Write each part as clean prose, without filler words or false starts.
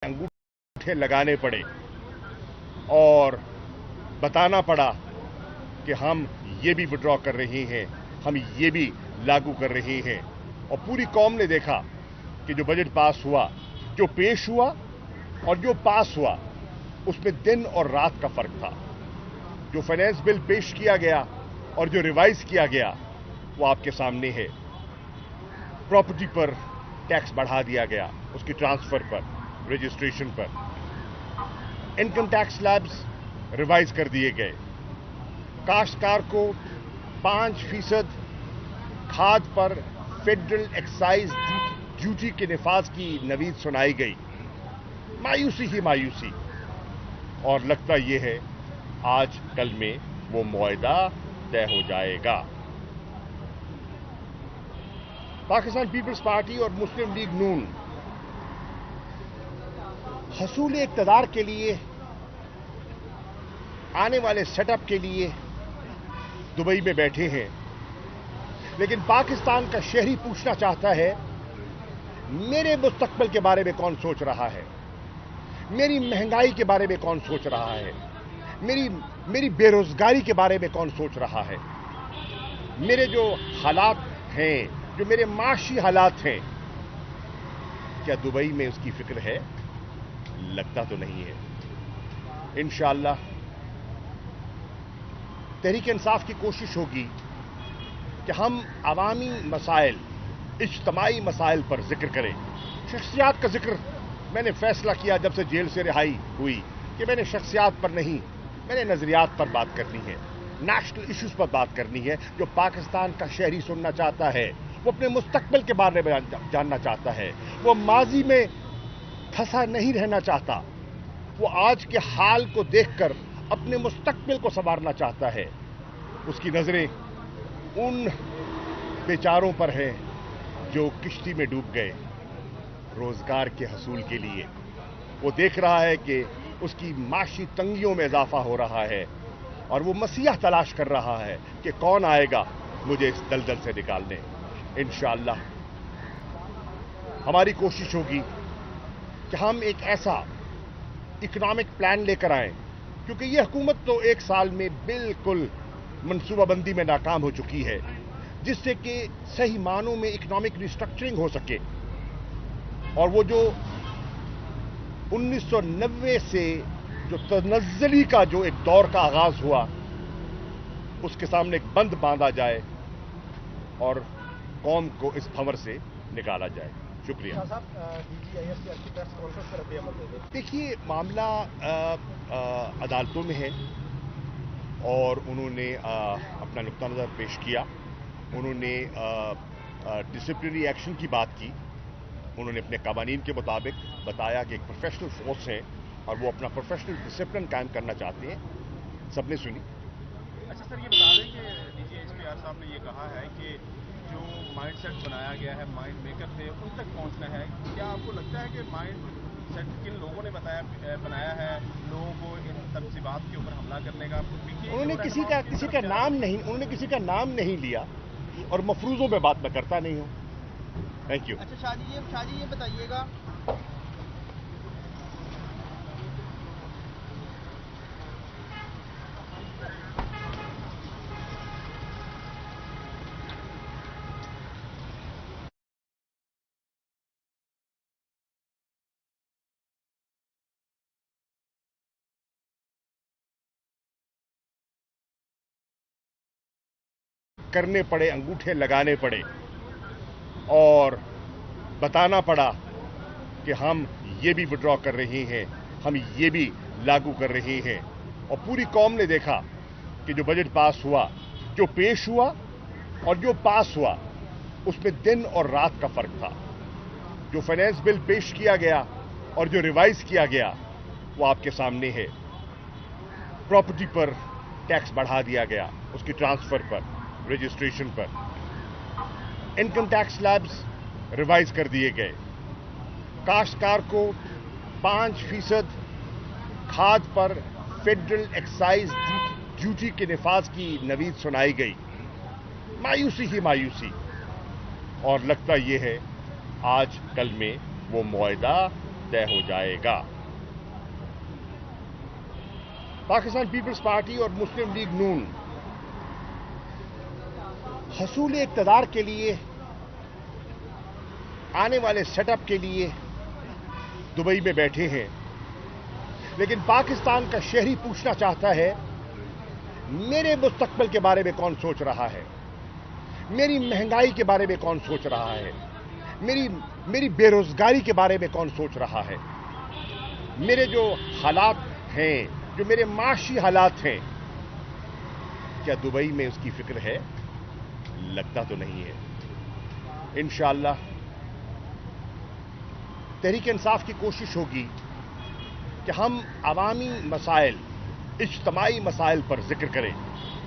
अंगूठे लगाने पड़े और बताना पड़ा कि हम ये भी विड्रॉ कर रहे हैं, हम ये भी लागू कर रहे हैं। और पूरी कौम ने देखा कि जो बजट पास हुआ, जो पेश हुआ और जो पास हुआ, उसमें दिन और रात का फर्क था। जो फाइनेंस बिल पेश किया गया और जो रिवाइज किया गया वो आपके सामने है। प्रॉपर्टी पर टैक्स बढ़ा दिया गया, उसकी ट्रांसफर पर, रजिस्ट्रेशन पर। इनकम टैक्स स्लैब्स रिवाइज कर दिए गए। काश्तकार को 5% खाद पर फेडरल एक्साइज ड्यूटी के निफाज की नवीद सुनाई गई। मायूसी ही मायूसी। और लगता यह है आज कल में वो मुआहदा तय हो जाएगा। पाकिस्तान पीपल्स पार्टी और मुस्लिम लीग नून हसूल इक़्तिदार के लिए, आने वाले सेटअप के लिए दुबई में बैठे हैं। लेकिन पाकिस्तान का शहरी पूछना चाहता है, मेरे मुस्तकबिल के बारे में कौन सोच रहा है, मेरी महंगाई के बारे में कौन सोच रहा है, मेरी बेरोजगारी के बारे में कौन सोच रहा है, मेरे जो हालात हैं, जो मेरे माशी हालात हैं, क्या दुबई में उसकी फिक्र है? लगता तो नहीं है। इंशाअल्लाह तहरीक इंसाफ की कोशिश होगी कि हम अवामी मसाइल, इज्तमाई मसाइल पर जिक्र करें। शख्सियात का जिक्र मैंने फैसला किया जब से जेल से रिहाई हुई कि मैंने शख्सियात पर नहीं, मैंने नजरियात पर बात करनी है, नेशनल इश्यूज पर बात करनी है। जो पाकिस्तान का शहरी सुनना चाहता है, वो अपने मुस्तकबिल के बारे में जानना चाहता है, वो माजी में फंसा नहीं रहना चाहता, वो आज के हाल को देखकर अपने मुस्तकबिल को संवारना चाहता है। उसकी नजरें उन बेचारों पर हैं जो किश्ती में डूब गए रोजगार के हसूल के लिए। वो देख रहा है कि उसकी माशी तंगियों में इजाफा हो रहा है और वो मसीहा तलाश कर रहा है कि कौन आएगा मुझे इस दलदल से निकालने। इंशाअल्लाह हमारी कोशिश होगी कि हम एक ऐसा इकोनॉमिक प्लान लेकर आएं, क्योंकि ये हुकूमत तो 1 साल में बिल्कुल मनसूबाबंदी में नाकाम हो चुकी है, जिससे कि सही मानों में इकोनॉमिक रिस्ट्रक्चरिंग हो सके। और वो जो 1990 से जो तनज़्ज़ुली का जो एक दौर का आगाज हुआ, उसके सामने एक बंद बांधा जाए और कौम को इस भंवर से निकाला जाए। शुक्रिया। देखिए, मामला अदालतों में है और उन्होंने अपना नुक्ता नज़र पेश किया। उन्होंने डिसिप्लिनरी एक्शन की बात की। उन्होंने अपने कानून के मुताबिक बताया कि एक प्रोफेशनल फोर्स है और वो अपना प्रोफेशनल डिसिप्लिन कायम करना चाहते हैं। सबने सुनी। अच्छा सर, ये बता दें कि DGHPR साहब ने ये कहा है कि जो माइंड सेट बनाया गया है, माइंड मेकर थे, उन तक पहुंचना है। क्या आपको लगता है कि माइंड सेट किन लोगों ने बनाया है लोगों को इन तनसीबात के ऊपर हमला करने का? उन्होंने किसी का नाम नहीं लिया और मफरूजों में बात मैं करता नहीं हूं। Thank you. अच्छा शाह जी ये बताइएगा, करने पड़े, अंगूठे लगाने पड़े और बताना पड़ा कि हम ये भी विड्रॉ कर रहे हैं, हम ये भी लागू कर रहे हैं। और पूरी कौम ने देखा कि जो बजट पास हुआ, जो पेश हुआ और जो पास हुआ, उसमें दिन और रात का फर्क था। जो फाइनेंस बिल पेश किया गया और जो रिवाइज किया गया वो आपके सामने है। प्रॉपर्टी पर टैक्स बढ़ा दिया गया, उसकी ट्रांसफर पर, रजिस्ट्रेशन पर। इनकम टैक्स स्लैब्स रिवाइज कर दिए गए। काश्तकार को 5% खाद पर फेडरल एक्साइज ड्यूटी के निफाज की नवीद सुनाई गई। मायूसी ही मायूसी। और लगता यह है आज कल में वो मुआहदा तय हो जाएगा। पाकिस्तान पीपल्स पार्टी और मुस्लिम लीग नून हसूल इक़्तिदार के लिए, आने वाले सेटअप के लिए दुबई में बैठे हैं, लेकिन पाकिस्तान का शहरी पूछना चाहता है, मेरे मुस्तकबिल के बारे में कौन सोच रहा है, मेरी महंगाई के बारे में कौन सोच रहा है, मेरी बेरोजगारी के बारे में कौन सोच रहा है, मेरे जो हालात हैं, जो मेरे माशी हालात हैं, क्या दुबई में उसकी फिक्र है? लगता तो नहीं है। इंशाअल्लाह तहरीक इंसाफ की कोशिश होगी कि हम अवामी मसाइल, इज्तमाई मसाइल पर जिक्र करें।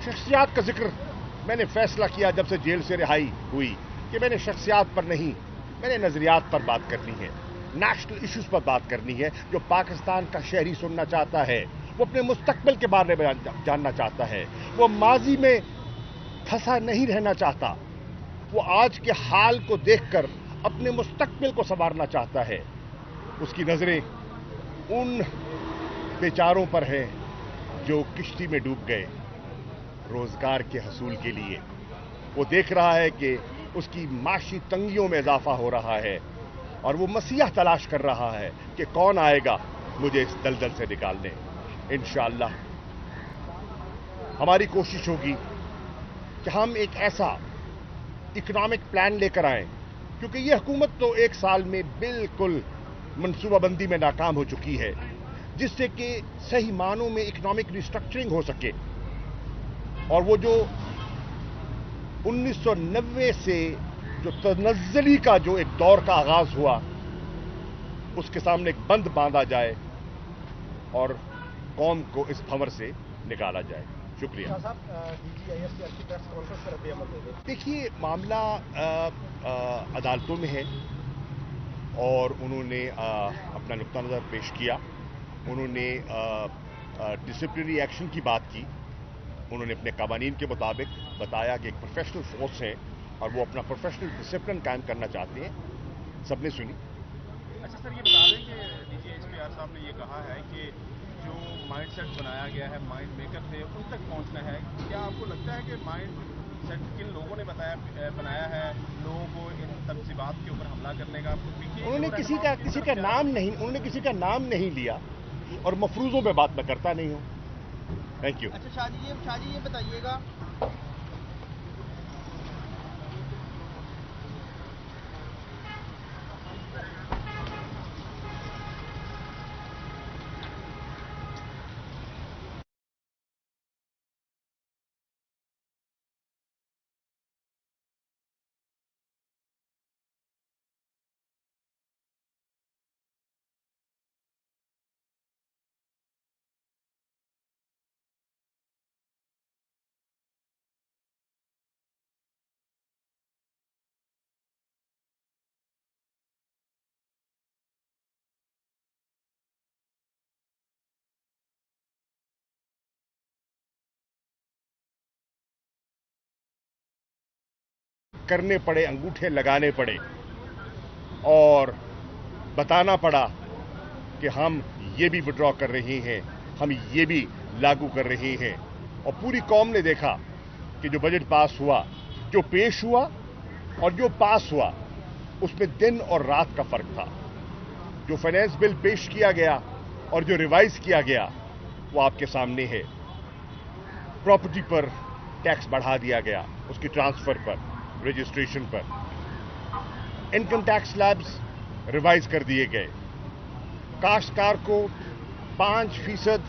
शख्सियात का जिक्र मैंने फैसला किया जब से जेल से रिहाई हुई कि मैंने शख्सियात पर नहीं, मैंने नजरियात पर बात करनी है, नेशनल इश्यूज पर बात करनी है। जो पाकिस्तान का शहरी सुनना चाहता है, वो अपने मुस्तकबिल के बारे में जानना चाहता है, वो माजी में फंसा नहीं रहना चाहता, वो आज के हाल को देखकर अपने मुस्तकबिल को संवारना चाहता है। उसकी नजरें उन बेचारों पर हैं जो किश्ती में डूब गए रोजगार के हसूल के लिए। वो देख रहा है कि उसकी माशी तंगियों में इजाफा हो रहा है और वो मसीहा तलाश कर रहा है कि कौन आएगा मुझे इस दलदल से निकालने। इंशाअल्लाह हमारी कोशिश होगी कि हम एक ऐसा इकोनॉमिक प्लान लेकर आएं, क्योंकि ये हुकूमत तो एक साल में बिल्कुल मनसूबाबंदी में नाकाम हो चुकी है, जिससे कि सही मानों में इकोनॉमिक रिस्ट्रक्चरिंग हो सके। और वो जो 1990 से जो तनज़्ज़ुली का जो एक दौर का आगाज हुआ, उसके सामने एक बंद बांधा जाए और कौम को इस भंवर से निकाला जाए। शुक्रिया। देखिए, मामला अदालतों में है और उन्होंने अपना नुक्ता नज़र पेश किया। उन्होंने डिसिप्लिनरी एक्शन की बात की। उन्होंने अपने कानून के मुताबिक बताया कि एक प्रोफेशनल फोर्स है और वो अपना प्रोफेशनल डिसिप्लिन कायम करना चाहते हैं। सबने सुनी। अच्छा सर, ये बता दें कि DGHPR साहब ने ये कहा है कि जो माइंड सेट बनाया गया है, माइंड मेकर थे, उन तक पहुंचना है। क्या आपको लगता है कि माइंड सेट किन लोगों ने बनाया है लोगों को इन तनसीबात के ऊपर हमला करने का? उन्होंने किसी का नाम नहीं लिया और मफरूजों पे बात मैं करता नहीं हूं। Thank you. अच्छा शाह जी ये बताइएगा, करने पड़े, अंगूठे लगाने पड़े और बताना पड़ा कि हम ये भी विड्रॉ कर रहे हैं, हम ये भी लागू कर रहे हैं। और पूरी कौम ने देखा कि जो बजट पास हुआ, जो पेश हुआ और जो पास हुआ, उसमें दिन और रात का फर्क था। जो फाइनेंस बिल पेश किया गया और जो रिवाइज किया गया वो आपके सामने है। प्रॉपर्टी पर टैक्स बढ़ा दिया गया, उसकी ट्रांसफर पर, रजिस्ट्रेशन पर। इनकम टैक्स स्लैब्स रिवाइज कर दिए गए। काश्तकार को 5%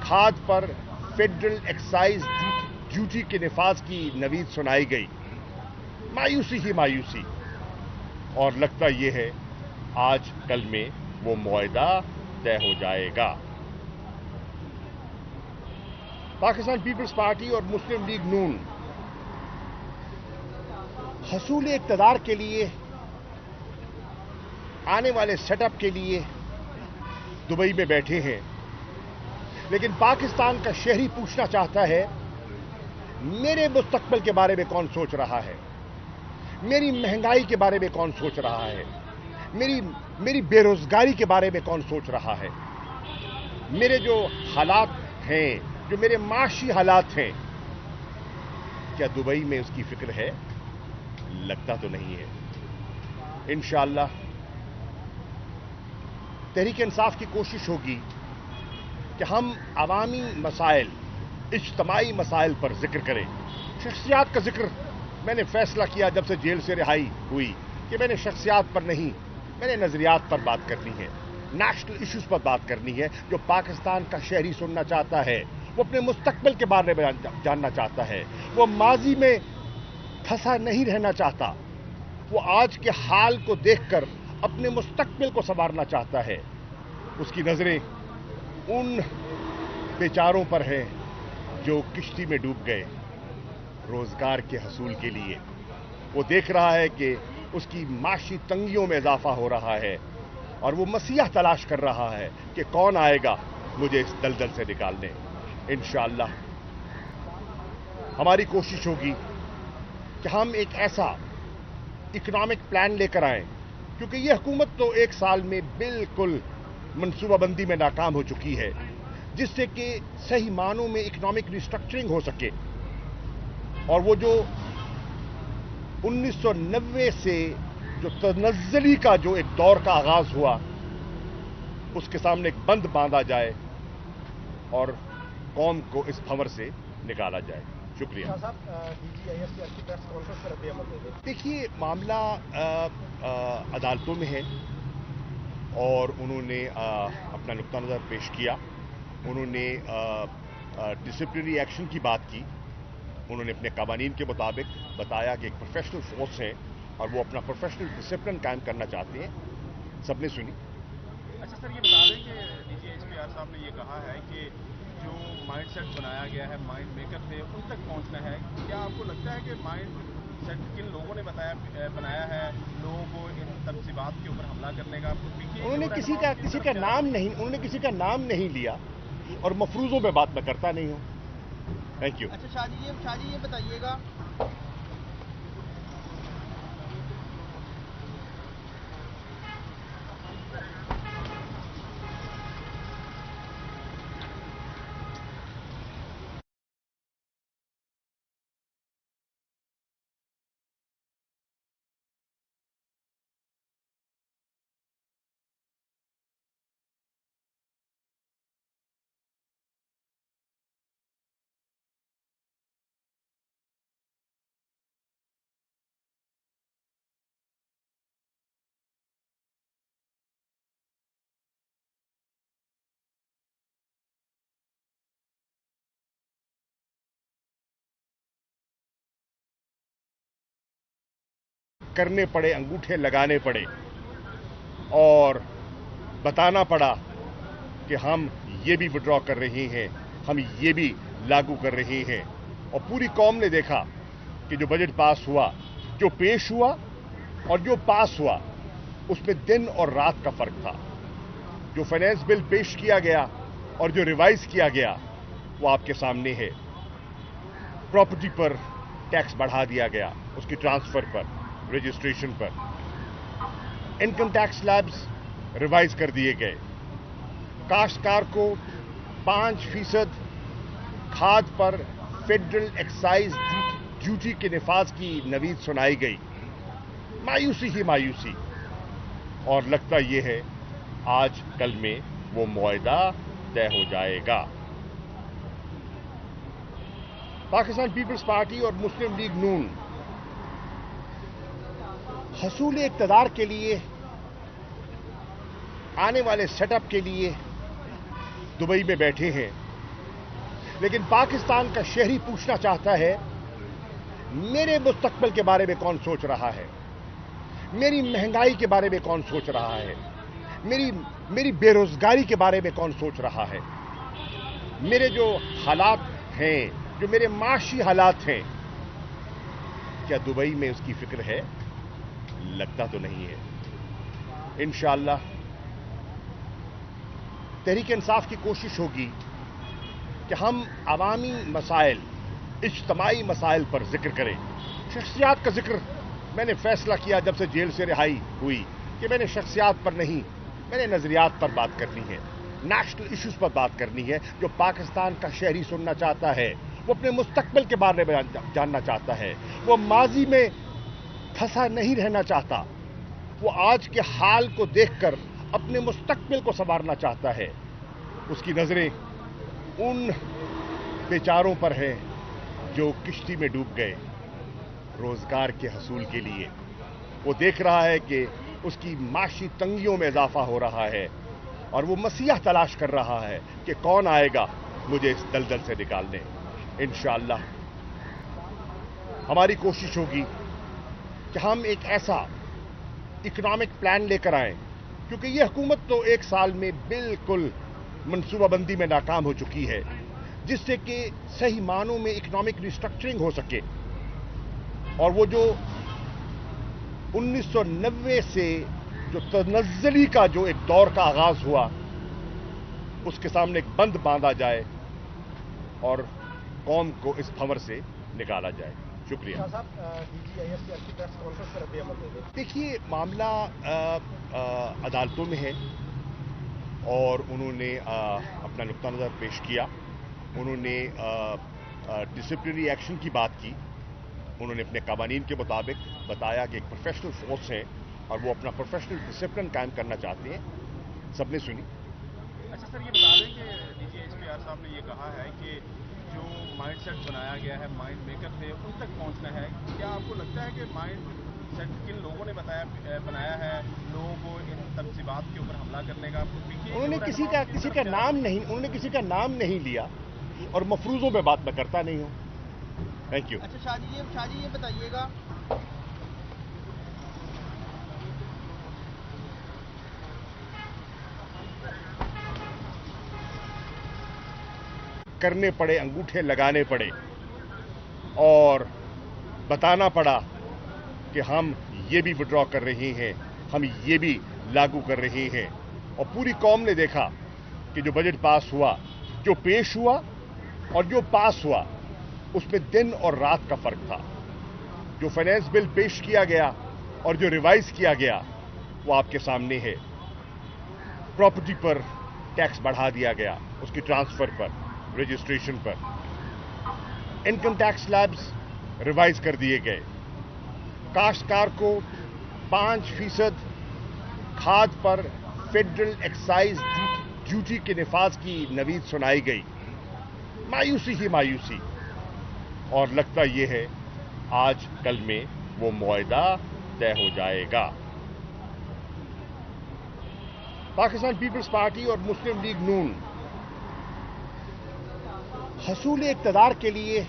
खाद पर फेडरल एक्साइज ड्यूटी के निफाज की नवीद सुनाई गई। मायूसी ही मायूसी। और लगता यह है आज कल में वो मुआहदा तय हो जाएगा। पाकिस्तान पीपल्स पार्टी और मुस्लिम लीग नून हसूल इक़्तिदार के लिए, आने वाले सेटअप के लिए दुबई में बैठे हैं, लेकिन पाकिस्तान का शहरी पूछना चाहता है, मेरे मुस्तकबिल के बारे में कौन सोच रहा है, मेरी महंगाई के बारे में कौन सोच रहा है, मेरी बेरोजगारी के बारे में कौन सोच रहा है? मेरे जो हालात हैं, जो मेरे माशी हालात हैं, क्या दुबई में उसकी फिक्र है? लगता तो नहीं है। इंशाअल्लाह तहरीक इंसाफ की कोशिश होगी कि हम अवामी मसाइल, इज्तमाई मसाइल पर जिक्र करें। शख्सियात का जिक्र मैंने फैसला किया जब से जेल से रिहाई हुई कि मैंने शख्सियात पर नहीं, मैंने नजरियात पर बात करनी है, नेशनल इश्यूज पर बात करनी है। जो पाकिस्तान का शहरी सुनना चाहता है, वो अपने मुस्तकबिल के बारे में जानना चाहता है, वो माजी में फंसा नहीं रहना चाहता, वो आज के हाल को देखकर अपने मुस्तकबिल को संवारना चाहता है। उसकी नजरें उन बेचारों पर हैं जो किश्ती में डूब गए रोजगार के हसूल के लिए। वो देख रहा है कि उसकी माशी तंगियों में इजाफा हो रहा है और वो मसीहा तलाश कर रहा है कि कौन आएगा मुझे इस दलदल से निकालने। इंशाअल्लाह हमारी कोशिश होगी कि हम एक ऐसा इकोनॉमिक प्लान लेकर आएं, क्योंकि ये हुकूमत तो एक साल में बिल्कुल मनसूबाबंदी में नाकाम हो चुकी है, जिससे कि सही मानों में इकोनॉमिक रिस्ट्रक्चरिंग हो सके। और वो जो 1990 से जो तनज़्ज़ुली का जो एक दौर का आगाज हुआ, उसके सामने एक बंद बांधा जाए और कौम को इस भंवर से निकाला जाए। शुक्रिया। देखिए, मामला अदालतों में है और उन्होंने अपना नुक्ता नज़र पेश किया। उन्होंने डिसिप्लिनरी एक्शन की बात की। उन्होंने अपने कानून के मुताबिक बताया कि एक प्रोफेशनल फोर्स है और वो अपना प्रोफेशनल डिसिप्लिन कायम करना चाहते हैं। सबने सुनी। अच्छा सर, ये बता दें कि डीजी एचपीआर साहब ने ये कहा है कि जो माइंड सेट बनाया गया है, माइंड मेकर थे, उन तक पहुंचना है। क्या आपको लगता है कि माइंड सेट किन लोगों ने बनाया है लोगों को इन तनसीबात के ऊपर हमला करने का? उन्होंने किसी का नाम नहीं लिया और मफरूजों में बात मैं करता नहीं हूं। Thank you. अच्छा शाह जी ये बताइएगा, करने पड़े, अंगूठे लगाने पड़े और बताना पड़ा कि हम ये भी विड्रॉ कर रहे हैं, हम ये भी लागू कर रहे हैं। और पूरी कौम ने देखा कि जो बजट पास हुआ, जो पेश हुआ और जो पास हुआ, उसमें दिन और रात का फर्क था। जो फाइनेंस बिल पेश किया गया और जो रिवाइज किया गया वो आपके सामने है। प्रॉपर्टी पर टैक्स बढ़ा दिया गया, उसकी ट्रांसफर पर, रजिस्ट्रेशन पर। इनकम टैक्स स्लैब्स रिवाइज कर दिए गए। काश्तकार को 5% खाद पर फेडरल एक्साइज ड्यूटी के निफाज की नवीद सुनाई गई। मायूसी ही मायूसी। और लगता यह है आज कल में वो मुआहदा तय हो जाएगा। पाकिस्तान पीपल्स पार्टी और मुस्लिम लीग नून हसूल इक़्तिदार के लिए, आने वाले सेटअप के लिए दुबई में बैठे हैं, लेकिन पाकिस्तान का शहरी पूछना चाहता है, मेरे मुस्तकबिल के बारे में कौन सोच रहा है? मेरी महंगाई के बारे में कौन सोच रहा है? मेरी बेरोजगारी के बारे में कौन सोच रहा है? मेरे जो हालात हैं, जो मेरे माशी हालात हैं, क्या दुबई में उसकी फिक्र है? लगता तो नहीं है। इंशाअल्लाह तहरीक इंसाफ की कोशिश होगी कि हम अवामी मसाइल, इज्तमाई मसाइल पर जिक्र करें। शख्सियात का जिक्र मैंने फैसला किया जब से जेल से रिहाई हुई کہ میں نے شخصیات پر نہیں، میں نے نظریات پر بات کرنی ہے، نیشنل ایشوز پر بات کرنی ہے جو پاکستان کا شہری سننا چاہتا ہے، وہ اپنے مستقبل کے بارے میں جاننا چاہتا ہے، وہ ماضی میں پھنسا نہیں رہنا چاہتا، وہ آج کے حال کو دیکھ کر اپنے مستقبل کو سنوارنا چاہتا ہے۔ اس کی نظریں ان بیچاروں پر ہیں جو کشتی میں ڈوب گئے روزگار کے حصول کے لیے۔ وہ دیکھ رہا ہے کہ اس کی معاشی تنگیوں میں اضافہ ہو رہا ہے اور وہ مسیح تلاش کر رہا ہے کہ کون آئے گا مجھے اس دلدل سے نکالنے۔ انشاءاللہ ہماری کوشش ہوگی کہ ہم ایک ایسا اکنامک پلان لے کر آئیں، کیونکہ یہ حکومت تو ایک سال میں بالکل منصوبہ بندی میں ناکام ہو چکی ہے، جس سے کہ صحیح معنوں میں اکنامک ریسٹرکچرنگ ہو سکے اور وہ جو 1990 سے جو تنزلی کا جو ایک دور کا آغاز ہوا اس کے سامنے ایک بند باندھا جائے اور قوم کو اس بھنور سے نکالا جائے۔ شکریہ۔ دیکھیے معاملہ عدالتوں میں ہے اور انہوں نے اپنا نقطہ نظر پیش کیا، انہوں نے ڈسپلنری ایکشن کی بات کی، انہوں نے اپنے قوانین کے مطابق بتایا کہ ایک پروفیشنل فورس ہے اور وہ اپنا پروفیشنل ڈسپلن قائم کرنا چاہتے ہیں، سب نے سنی۔ اچھا سر، یہ بتا دیں کہ D G H P R صاحب نے یہ کہا ہے کہ جو مائنڈ سیٹ بنایا گیا ہے مائنڈ میکر تھے ان تک پہنچنا ہے، کیا آپ کو لگتا ہے کہ مائنڈ سیٹ کن لوگوں نے بنایا ہے لوگوں کو ان تنصیبات کے اوپر حملہ کرنے کا؟ انہوں نے کسی کا نام نہیں لیا اور مفروضوں پہ بات میں کرتا نہیں ہوں۔ Thank you. اچھا شاہ جی یہ بتائیے گا کرنے پڑے، انگوٹھے لگانے پڑے اور بتانا پڑا کہ ہم یہ بھی وڈرا کر رہے ہیں، ہم یہ بھی لاگو کر رہے ہیں، اور پوری قوم نے دیکھا کہ جو بجٹ پاس ہوا، جو پیش ہوا اور جو پاس ہوا اس میں دن اور رات کا فرق تھا۔ جو فائنینس بل پیش کیا گیا اور جو ریوائز کیا گیا وہ آپ کے سامنے ہے۔ پراپرٹی پر ٹیکس بڑھا دیا گیا، اس کی ٹرانسفر پر، رجسٹریشن پر۔ انکم ٹیکس سلیبز ریوائز کر دیے گئے۔ کاشتکار کو 5% کھاد پر فیڈرل ایکسائز ڈیوٹی کے نفاذ کی نوید سنائی گئی۔ مایوسی ہی مایوسی، اور لگتا یہ ہے آج کل میں وہ معاہدہ طے ہو جائے گا۔ پاکستان پیپلز پارٹی اور مسلم لیگ نون حصول اقتدار کے لیے،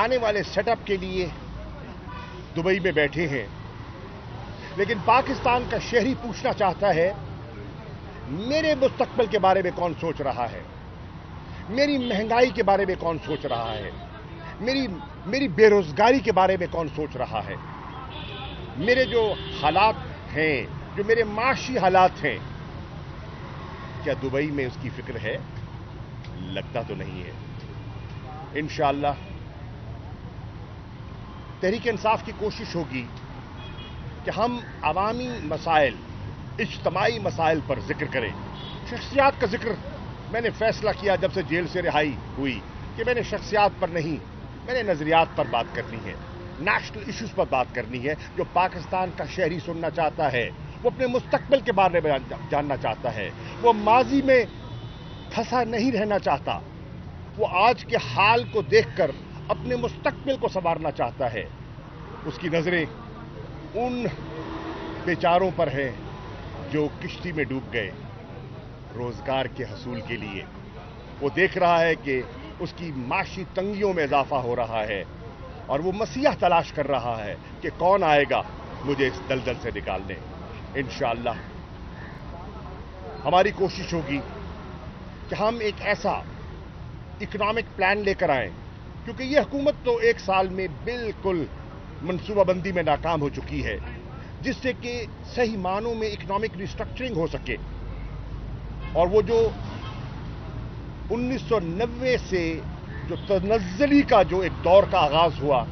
آنے والے سیٹ اپ کے لیے دبئی میں بیٹھے ہیں، لیکن پاکستان کا شہری پوچھنا چاہتا ہے میرے مستقبل کے بارے میں کون سوچ رہا ہے، میری مہنگائی کے بارے میں کون سوچ رہا ہے، میری بے روزگاری کے بارے میں کون سوچ رہا ہے، میرے جو حالات ہیں، جو میرے معاشی حالات ہیں، کیا دبئی میں اس کی فکر ہے؟ لگتا تو نہیں ہے۔ انشاءاللہ تحریک انصاف کی کوشش ہوگی کہ ہم عوامی مسائل، اجتماعی مسائل پر ذکر کریں۔ شخصیات کا ذکر میں نے فیصلہ کیا جب سے جیل سے رہائی ہوئی کہ میں نے شخصیات پر نہیں، میں نے نظریات پر بات کرنی ہے، نیشنل ایشوز پر بات کرنی ہے جو پاکستان کا شہری سننا چاہتا ہے، وہ اپنے مستقبل کے بارے میں جاننا چاہتا ہے، وہ ماضی میں پھنسا نہیں رہنا چاہتا، وہ آج کے حال کو دیکھ کر اپنے مستقبل کو سنوارنا چاہتا ہے۔ اس کی نظریں ان بیچاروں پر ہیں جو کشتی میں ڈوب گئے روزگار کے حصول کے لیے۔ وہ دیکھ رہا ہے کہ اس کی معاشی تنگیوں میں اضافہ ہو رہا ہے اور وہ مسیح تلاش کر رہا ہے کہ کون آئے گا مجھے اس دلدل سے نکالنے۔ انشاءاللہ ہماری کوشش ہوگی کہ ہم ایک ایسا اکنامک پلان لے کر آئیں، کیونکہ یہ حکومت تو ایک سال میں بالکل منصوبہ بندی میں ناکام ہو چکی ہے، جس سے کہ صحیح معنوں میں اکنامک ریسٹرکچرنگ ہو سکے اور وہ جو 1990 سے جو تنزلی کا جو ایک دور کا آغاز ہوا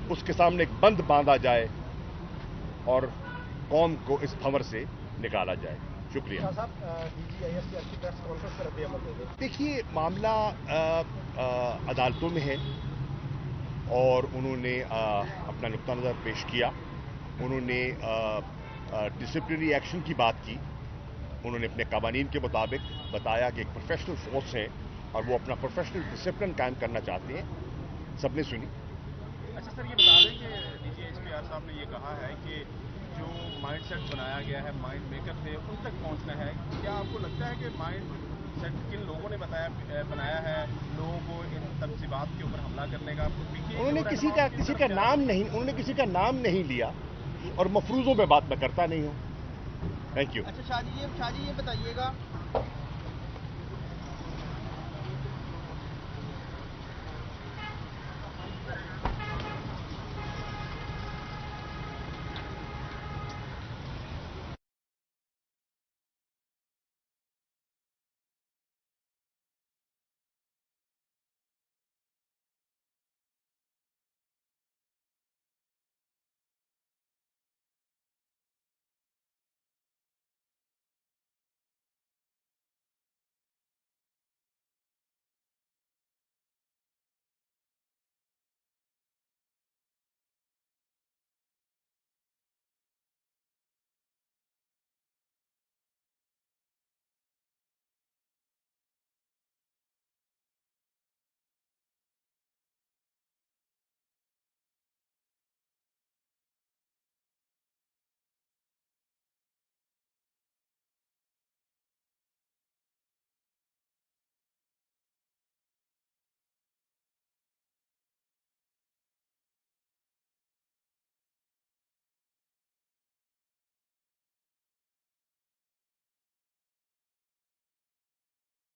اس کے سامنے ایک بند باندھا جائے और कौम को इस भंवर से निकाला जाए। शुक्रिया। देखिए, मामला अदालतों में है और उन्होंने अपना नुक्ता नज़र पेश किया। उन्होंने डिसिप्लिनरी एक्शन की बात की। उन्होंने अपने कानून के मुताबिक बताया कि एक प्रोफेशनल फोर्स है और वो अपना प्रोफेशनल डिसिप्लिन कायम करना चाहते हैं। सबने सुनी। अच्छा सर, ये बता दें कि डीजी एचपीआर साहब ने ये कहा है कि जो माइंड सेट बनाया गया है, माइंड मेकर थे, उन तक पहुंचना है। क्या आपको लगता है कि माइंड सेट किन लोगों ने बनाया है लोगों को इन तनसीबात के ऊपर हमला करने का? उन्होंने किसी का नाम नहीं लिया और मफरूजों में बात मैं करता नहीं हूं। Thank you. अच्छा शाह जी ये बताइएगा